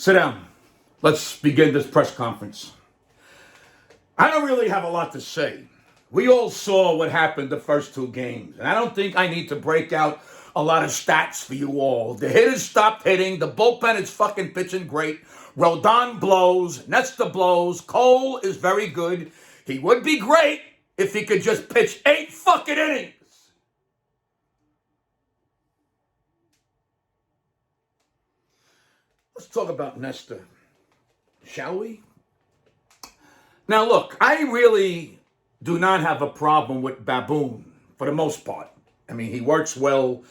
Sit down. Let's begin this press conference. I don't really have a lot to say. We all saw what happened the first two games, and I don't think I need to break out a lot of stats for you all. The hitters stopped hitting. The bullpen is fucking pitching great. Rodon blows. Nestor blows. Cole is very good. He would be great if he could just pitch 8 fucking innings. Let's talk about Nestor, shall we? Now look, I really do not have a problem with Baboon for the most part. I mean, he works well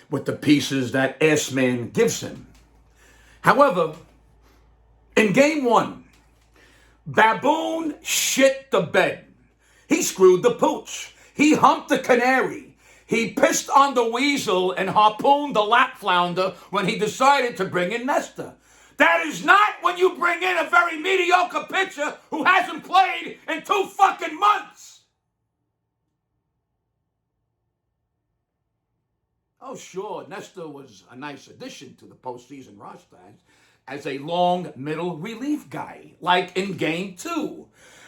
with the pieces that Ass-Man gives him. However, in game 1, Baboon shit the bed. He screwed the pooch. He humped the canary. He pissed on the weasel and harpooned the lap flounder when he decided to bring in Nestor. That is not when you bring in a very mediocre pitcher who hasn't played in 2 fucking months. Oh, sure, Nestor was a nice addition to the postseason roster as a long middle relief guy, like in game 2,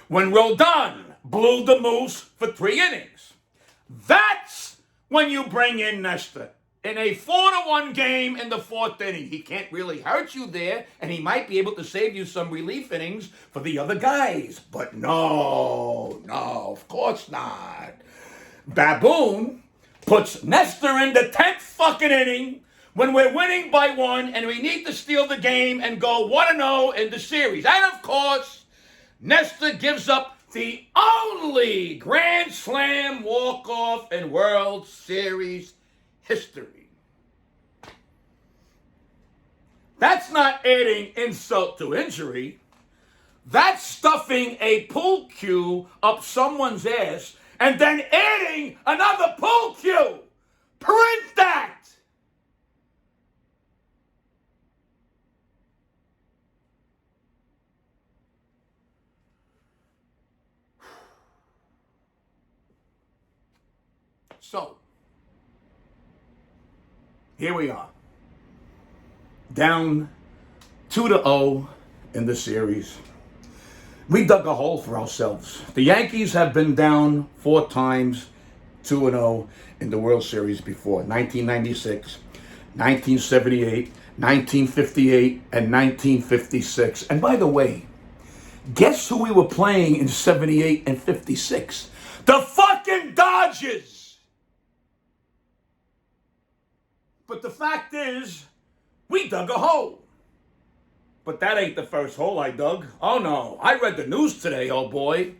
when Rodon blew the moose for 3 innings. That's when you bring in Nestor. In a 4-1 game in the 4th inning, he can't really hurt you there, and he might be able to save you some relief innings for the other guys. But no, of course not. Baboon puts Nestor in the 10th fucking inning when we're winning by 1 and we need to steal the game and go 1-0 in the series. And of course, Nestor gives up the only Grand Slam walk-off in World Series history. That's not adding insult to injury. That's stuffing a pool cue up someone's ass and then adding another pool cue. Print that. So, here we are, down 2-0 in the series. We dug a hole for ourselves. The Yankees have been down 4 times, 2-0 in the World Series before. 1996, 1978, 1958, and 1956. And by the way, guess who we were playing in 78 and 56? The fucking Dodgers! But the fact is, we dug a hole. But that ain't the first hole I dug. Oh no, I read the news today, oh boy.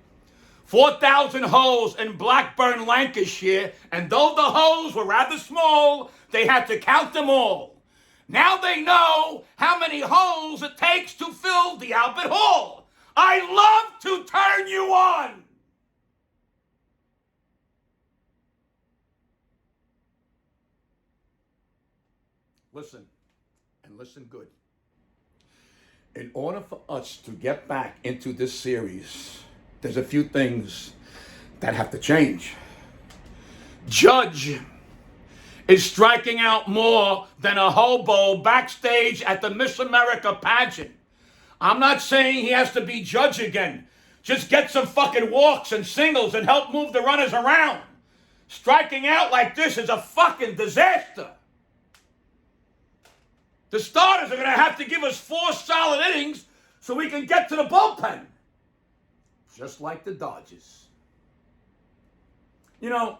4,000 holes in Blackburn, Lancashire, and though the holes were rather small, they had to count them all. Now they know how many holes it takes to fill the Albert Hall. I love to turn you on. Listen, and listen good. In order for us to get back into this series, there's a few things that have to change. Judge is striking out more than a hobo backstage at the Miss America pageant. I'm not saying he has to be Judge again. Just get some fucking walks and singles and help move the runners around. Striking out like this is a fucking disaster. The starters are going to have to give us 4 solid innings so we can get to the bullpen. Just like the Dodgers. You know,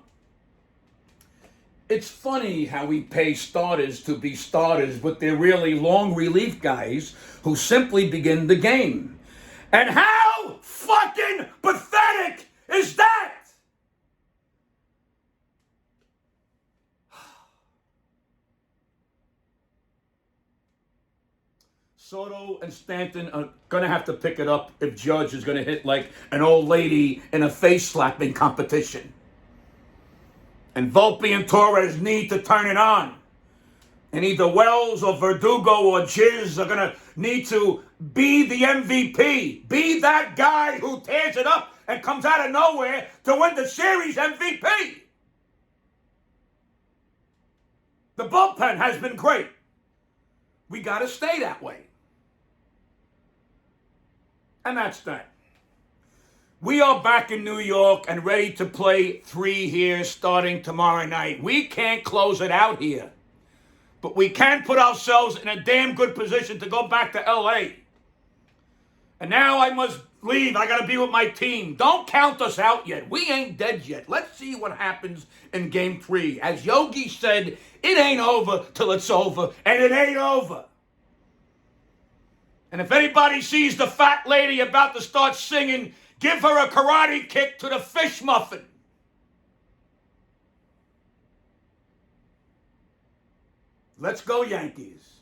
it's funny how we pay starters to be starters, but they're really long relief guys who simply begin the game. And how fucking pathetic is that? Soto and Stanton are going to have to pick it up if Judge is going to hit like an old lady in a face-slapping competition. And Volpe and Torres need to turn it on. And either Wells or Verdugo or Jizz are going to need to be the MVP. Be that guy who tears it up and comes out of nowhere to win the series MVP. The bullpen has been great. We got to stay that way. And that's that. We are back in New York and ready to play 3 here starting tomorrow night. We can't close it out here. But we can put ourselves in a damn good position to go back to L.A. And now I must leave. I got to be with my team. Don't count us out yet. We ain't dead yet. Let's see what happens in Game 3. As Yogi said, it ain't over till it's over, and it ain't over. And if anybody sees the fat lady about to start singing, give her a karate kick to the fish muffin. Let's go, Yankees.